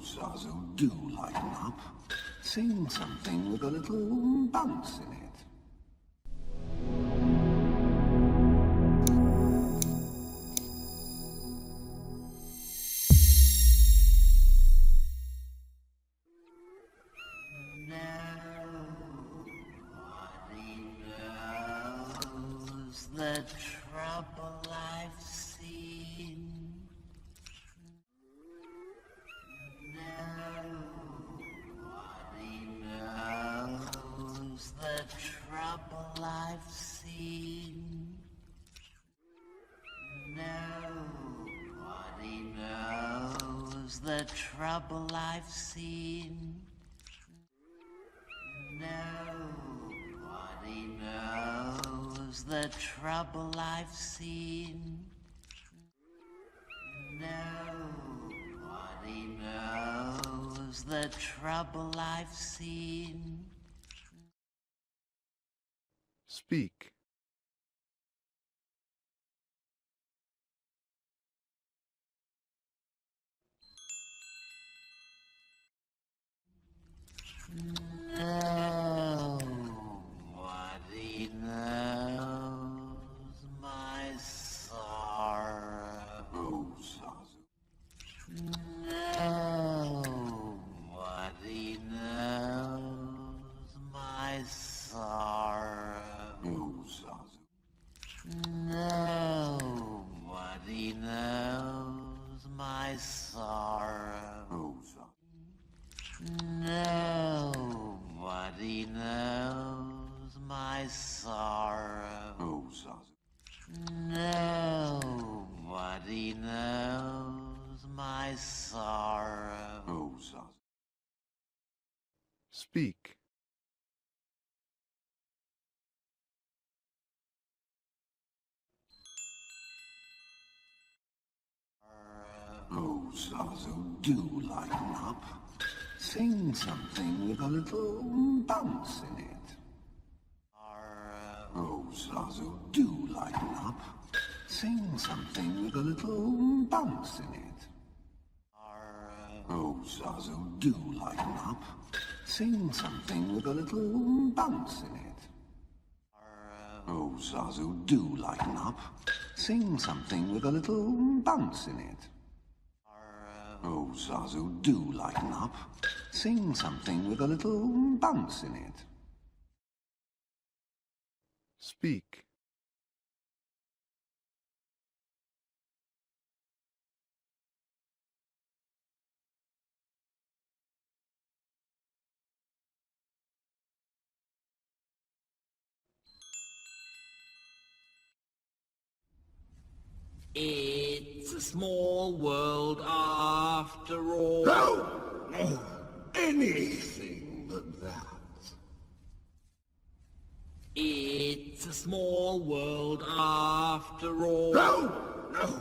Zazu, do lighten up. Sing something with a little bounce in it. The trouble I've seen. Nobody knows the trouble I've seen. Nobody knows the trouble I've seen. Nobody knows the trouble I've seen. Nobody knows the trouble I've seen. Speak. Nobody knows my sorrow. Oh, Zazu. Nobody knows my sorrow. Oh, Zazu. Nobody knows my sorrow. Oh, Zazu. Nobody knows my sorrow. Oh, Zazu. Nobody knows my sorrow. Oh, Zazu. Speak. Oh, Zazu, do lighten up. Sing something with a little bounce in it. Oh, Zazu, do lighten up. Sing something with a little bounce in it. Oh, Zazu, do lighten up. Sing something with a little bounce in it. Oh, Zazu, do lighten up. Sing something with a little bounce in it. Oh, Zazu, do lighten up. Sing something with a little bounce in it. Speak. It's a small world after all. No! No! Anything but that. It's a small world after all. No! No!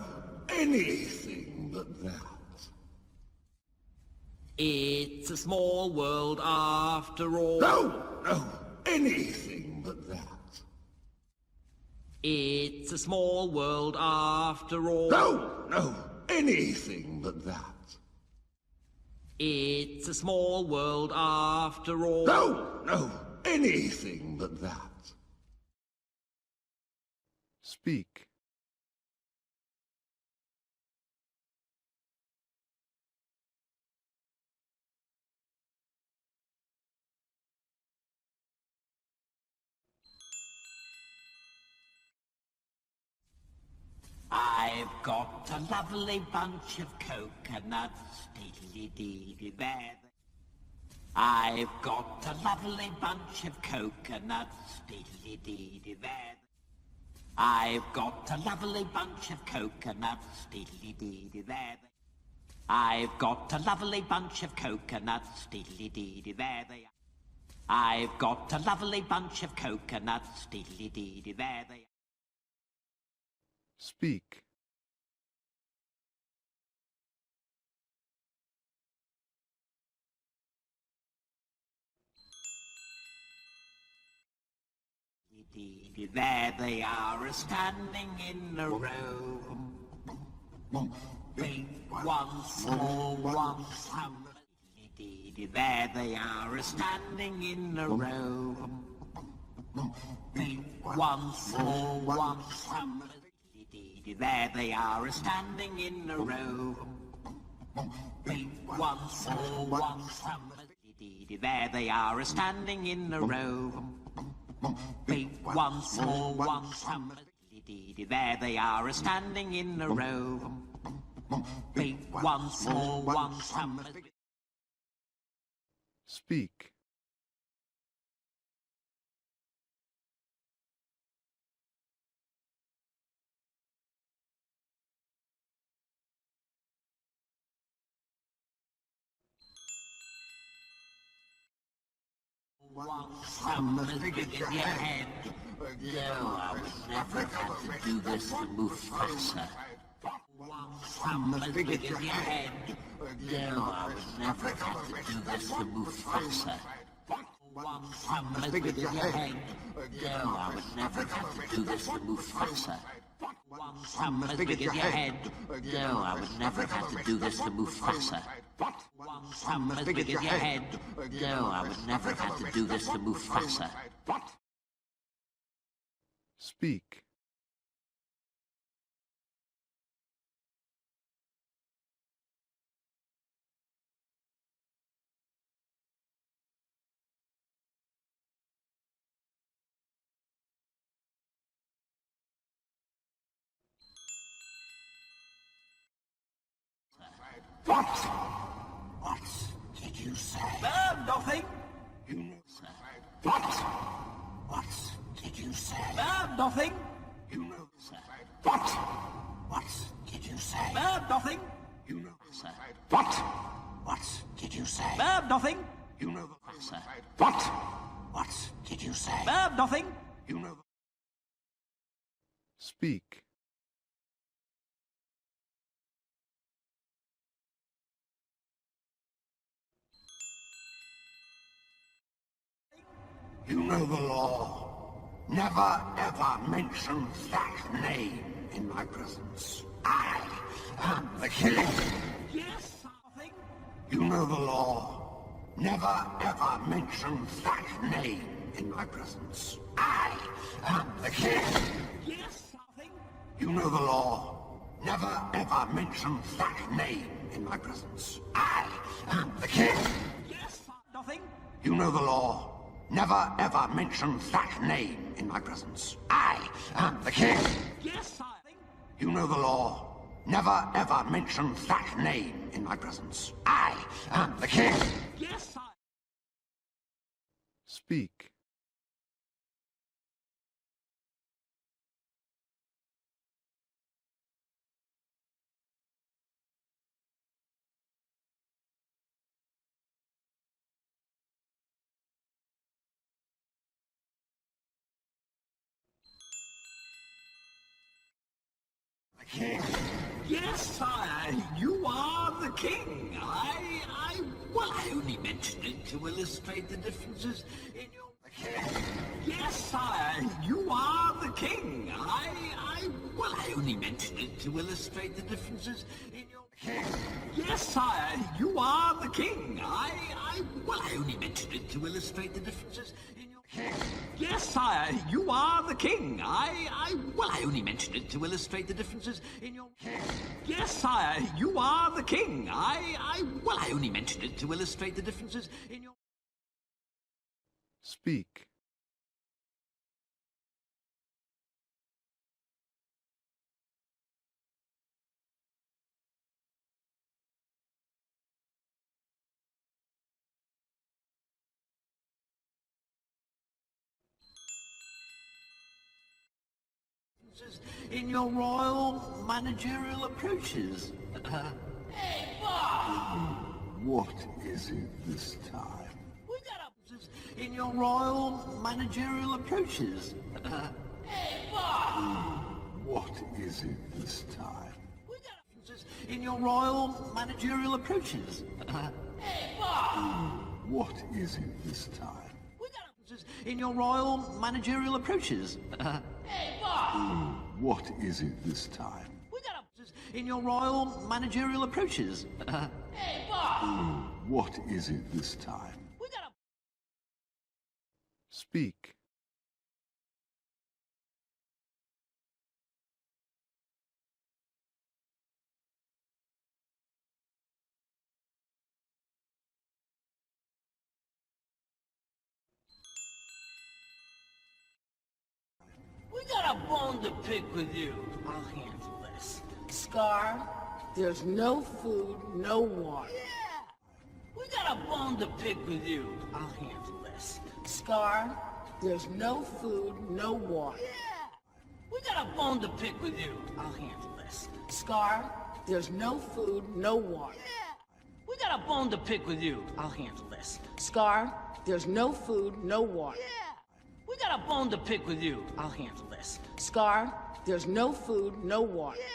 Anything but that. It's a small world after all. No! No! Anything but that. It's a small world after all. No! No! Anything but that. It's a small world after all. No! No! Anything but that. Speak. I've got a lovely bunch of coconuts, diddly-dee there. I've got a lovely bunch of coconuts, diddly-dee there. I've got a lovely bunch of coconuts, diddly-dee there. I've got a lovely bunch of coconuts, diddly-dee there they are. I've got a lovely bunch of coconuts, diddly-dee there they are. Speak. There they are, standing in a row. big one, small one, some. There they are, standing in a row. Big one, small one, some. There they are, standing in a row. Big one, small one, some. There they are, standing in a row. Big one, small one, some. There they are, standing in a row. Big one, small one, some. Speak. Some as big as your head. No, I would never have to do this to move faster. Some as big as your head. No, I would never have to do this to move faster. Some as big as your head. No, I would never have to do this to move faster. Some as big as your head. No, I would never have to do this to move faster. Some as big as your head. No, I would never have to do this to move faster. Speak. What did you say? Nothing. You know, sir. What did you say? Nothing. You know, sir. What did you say? Nothing. You know, sir. What did you say? Nothing. You know, sir. What did you say? Nothing. You know. Speak. You know the law. Never ever mention that name in my presence. I am the king. Yes, nothing. You know the law. Never ever mention that name in my presence. I am the king. Yes, nothing. You know the law. Never ever mention that name in my presence. I am the king. Yes, nothing. You know the law. Never ever mention that name in my presence. I am the king. Yes, nothing. You know the law. Never ever mention that name in my presence. I am the king. Yes, Speak. King. Yes, sire, you are the king. Well, I only mentioned it to illustrate the differences in your... Yes, sire, you are the king. Well, I only mentioned it to illustrate the differences in your... Yes, sire, you are the king. Well, I only mentioned it to illustrate the differences in your... Yes, sire, you are the king. Well, I only mentioned it to illustrate the differences in your... Yes, sire, you are the king. Well, I only mentioned it to illustrate the differences in your... Speak. In your royal managerial approaches. Hey, Bob! What is it this time? We got up in your royal managerial approaches. Hey, Bob! What is it this time? We got up in your royal managerial approaches. Hey, Bob! What is it this time? We got up in your royal managerial approaches. Hey, Bob! What is it this time? We got up in your royal managerial approaches. Hey, boss! What is it this time? We gotta... Speak. We got a bone to pick with you. I'll handle this. Scar, There's no food, no water. yeah! We got a bone to pick with you. I'll handle this. Scar, there's no food, no water. Yeah! We got a bone to pick with you. I'll handle this. Scar, there's no food, no water. Yeah! We got a bone to pick with you. I'll handle this. Scar, there's no food, no water. Yeah! We got a bone to pick with you. I'll handle this. Scar, there's no food, no water. Yeah!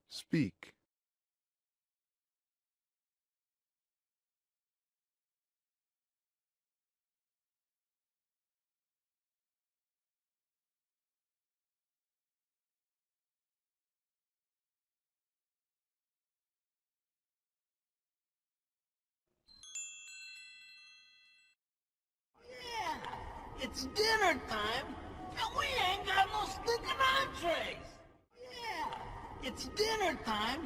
Speak. Yeah! It's dinner time, and we ain't got no stinking entrees! Yeah! It's dinner time,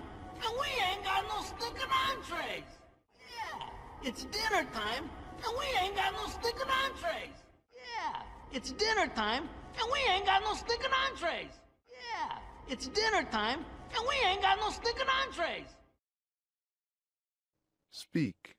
and we ain't got no stinking entrees! Yeah! It's dinner time, and we ain't got no stinking entrees! Yeah! It's dinner time, and we ain't got no stinking entrees! Yeah! It's dinner time, and we ain't got no stinking entrees! Speak.